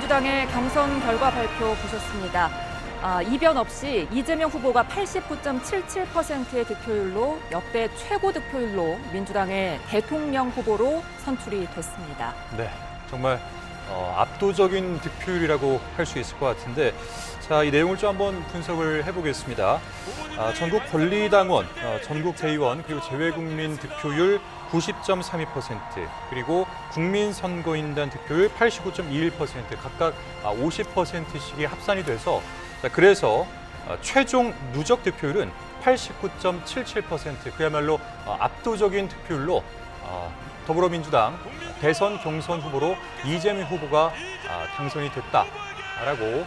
민주당의 경선 결과 발표 보셨습니다. 이변 없이 이재명 후보가 89.77%의 득표율로 역대 최고 득표율로 민주당의 대통령 후보로 선출이 됐습니다. 네, 정말 압도적인 득표율이라고 할 수 있을 것 같은데, 자, 이 내용을 좀 한번 분석을 해보겠습니다. 전국 권리당원, 전국 대의원 그리고 재외국민 득표율 90.32%, 그리고 국민선거인단 득표율 89.21%, 각각 50%씩이 합산이 돼서, 자, 그래서 최종 누적 득표율은 89.77%, 그야말로 압도적인 득표율로 더불어민주당 대선 경선 후보로 이재명 후보가 당선이 됐다라고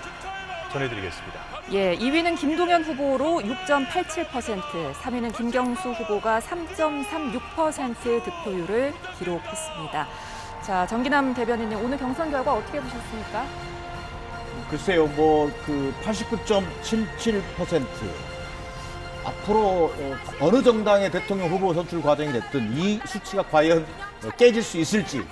전해드리겠습니다. 예, 2위는 김동연 후보로 6.87%, 3위는 김경수 후보가 3.36%의 득표율을 기록했습니다. 자, 정기남 대변인님, 오늘 경선 결과 어떻게 보셨습니까? 글쎄요, 그 89.77% 앞으로 어느 정당의 대통령 후보 선출 과정이 됐든 이 수치가 과연 깨질 수 있을지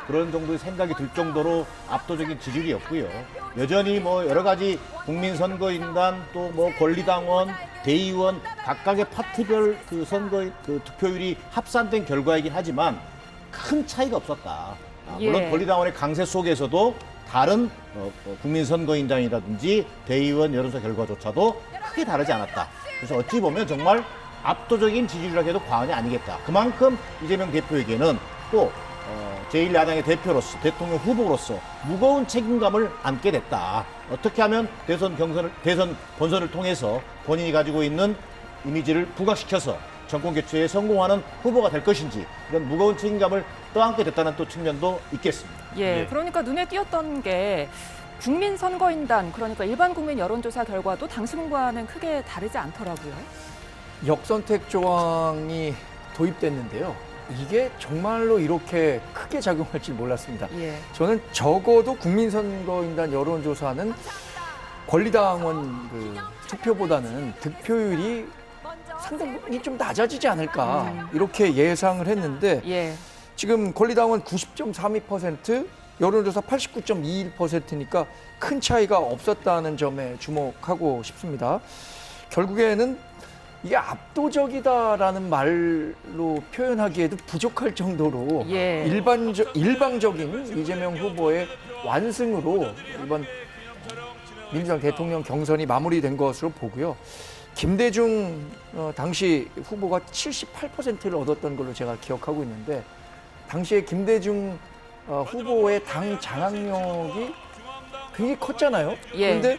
그런 정도의 생각이 들 정도로 압도적인 지지율이었고요. 여전히 여러 가지 국민선거인단 또 권리당원, 대의원 각각의 파트별 그 선거 그 득표율이 합산된 결과이긴 하지만 큰 차이가 없었다. 물론 권리당원의 강세 속에서도 다른 국민선거인단이라든지 대의원 여론조사 결과조차도 크게 다르지 않았다. 그래서 어찌 보면 정말 압도적인 지지율이라고 해도 과언이 아니겠다. 그만큼 이재명 대표에게는 또 제1야당의 대표로서 대통령 후보로서 무거운 책임감을 안게 됐다. 어떻게 하면 대선 본선을 통해서 본인이 가지고 있는 이미지를 부각시켜서 정권 교체에 성공하는 후보가 될 것인지 이런 무거운 책임감을 떠안게 됐다는 또 측면도 있겠습니다. 그러니까 눈에 띄었던 게 국민선거인단, 그러니까 일반 국민 여론조사 결과도 당시분과는 크게 다르지 않더라고요. 역선택 조항이 도입됐는데요. 이게 정말로 이렇게 크게 작용할 줄 몰랐습니다. 저는 적어도 국민선거인단 여론조사는 권리당원 투표보다는 득표율이 상당히 좀 낮아지지 않을까 이렇게 예상을 했는데 지금 권리당원 90.32%, 여론조사 89.21%니까 큰 차이가 없었다는 점에 주목하고 싶습니다. 결국에는 이게 압도적이다라는 말로 표현하기에도 부족할 정도로 일방적인 이재명 후보의 완승으로 이번 민주당 대통령 경선이 마무리된 것으로 보고요. 김대중 당시 후보가 78%를 얻었던 걸로 제가 기억하고 있는데, 당시에 김대중 후보의 당 장악력이 굉장히 컸잖아요. 그런데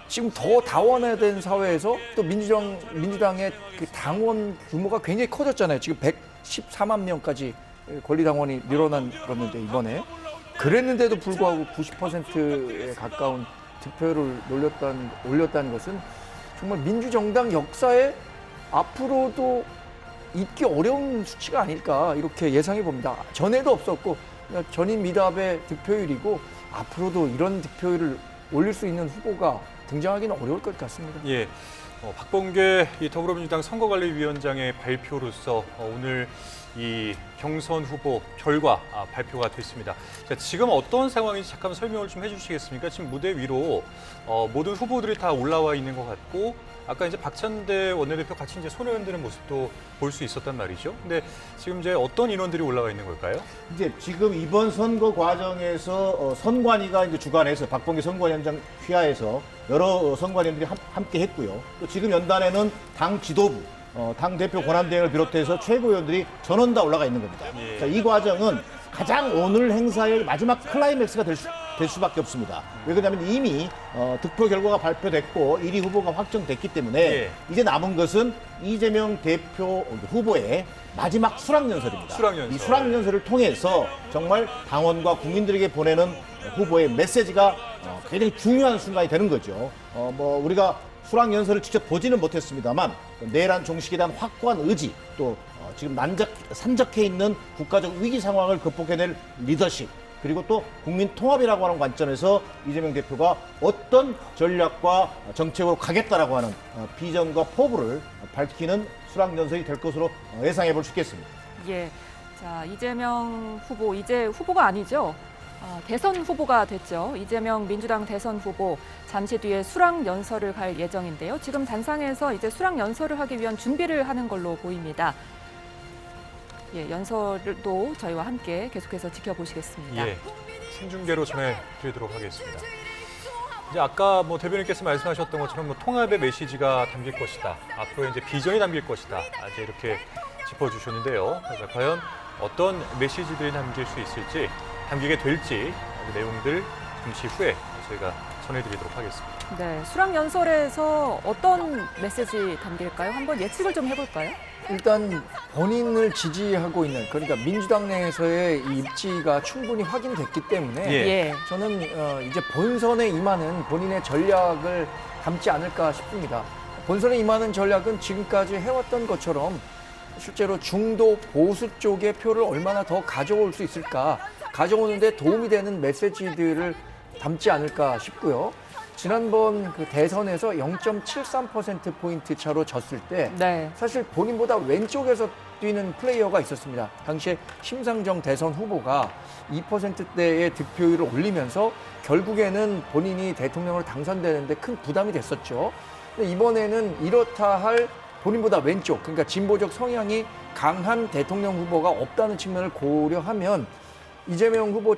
지금 더 다원화된 사회에서 또 민주당의 그 당원 규모가 굉장히 커졌잖아요. 지금 114만 명까지 권리당원이 늘어난 건데 이번에. 그랬는데도 불구하고 90%에 가까운 득표율을 올렸다는 것은 정말 민주정당 역사에 앞으로도 잊기 어려운 수치가 아닐까 이렇게 예상해 봅니다. 전에도 없었고 전임 미답의 득표율이고 앞으로도 이런 득표율을 올릴 수 있는 후보가 등장하기는 어려울 것 같습니다. 박범계 더불어민주당 선거관리위원장의 발표로서 오늘 이 경선 후보 결과 발표가 됐습니다. 자, 지금 어떤 상황인지 잠깐 설명을 좀 해주시겠습니까? 지금 무대 위로 모든 후보들이 다 올라와 있는 것 같고, 아까 이제 박찬대 원내대표 같이 이제 손을 흔드는 모습도 볼 수 있었단 말이죠. 근데 지금 이제 어떤 인원들이 올라와 있는 걸까요? 이제 지금 이번 선거 과정에서 선관위가 이제 주관해서 박범계 선관위원장 휘하에서 여러 선관위원들이 함께 했고요. 또 지금 연단에는 당 지도부, 당 대표 권한대행을 비롯해서 최고위원들이 전원 다 올라가 있는 겁니다. 자, 이 과정은 가장 오늘 행사의 마지막 클라이맥스가 될 수밖에 없습니다. 왜 그러냐면 이미 득표 결과가 발표됐고 1위 후보가 확정됐기 때문에 이제 남은 것은 이재명 대표 후보의 마지막 수락연설입니다. 이 수락연설을 통해서 정말 당원과 국민들에게 보내는 후보의 메시지가 굉장히 중요한 순간이 되는 거죠. 우리가 수락연설을 직접 보지는 못했습니다만 내란 종식에 대한 확고한 의지, 또 지금 산적해 있는 국가적 위기 상황을 극복해낼 리더십, 그리고 또 국민 통합이라고 하는 관점에서 이재명 대표가 어떤 전략과 정책으로 가겠다라고 하는 비전과 포부를 밝히는 수락연설이 될 것으로 예상해 볼 수 있겠습니다. 자, 이재명 후보, 이제 후보가 아니죠. 대선 후보가 됐죠. 이재명 민주당 대선 후보 잠시 뒤에 수락 연설을 갈 예정인데요. 지금 단상에서 이제 수락 연설을 하기 위한 준비를 하는 걸로 보입니다. 예, 연설도 저희와 함께 계속해서 지켜보시겠습니다. 예, 생중계로 전해드리도록 하겠습니다. 이제 아까 대변인께서 말씀하셨던 것처럼 통합의 메시지가 담길 것이다. 앞으로 이제 비전이 담길 것이다. 이제 이렇게 짚어주셨는데요. 자, 과연 어떤 메시지들이 담길 수 있을지, 담기게 될지 그 내용들 잠시 후에 저희가 전해드리도록 하겠습니다. 네, 수락 연설에서 어떤 메시지 담길까요? 한번 예측을 좀 해볼까요? 일단 본인을 지지하고 있는, 그러니까 민주당 내에서의 이 입지가 충분히 확인됐기 때문에 예. 저는 이제 본선에 임하는 본인의 전략을 담지 않을까 싶습니다. 본선에 임하는 전략은 지금까지 해왔던 것처럼 실제로 중도 보수 쪽의 표를 얼마나 더 가져올 수 있을까, 가져오는데 도움이 되는 메시지들을 담지 않을까 싶고요. 지난번 그 대선에서 0.73%포인트 차로 졌을 때 네. 사실 본인보다 왼쪽에서 뛰는 플레이어가 있었습니다. 당시에 심상정 대선 후보가 2%대의 득표율을 올리면서 결국에는 본인이 대통령으로 당선되는데 큰 부담이 됐었죠. 근데 이번에는 이렇다 할 본인보다 왼쪽, 그러니까 진보적 성향이 강한 대통령 후보가 없다는 측면을 고려하면 이재명 후보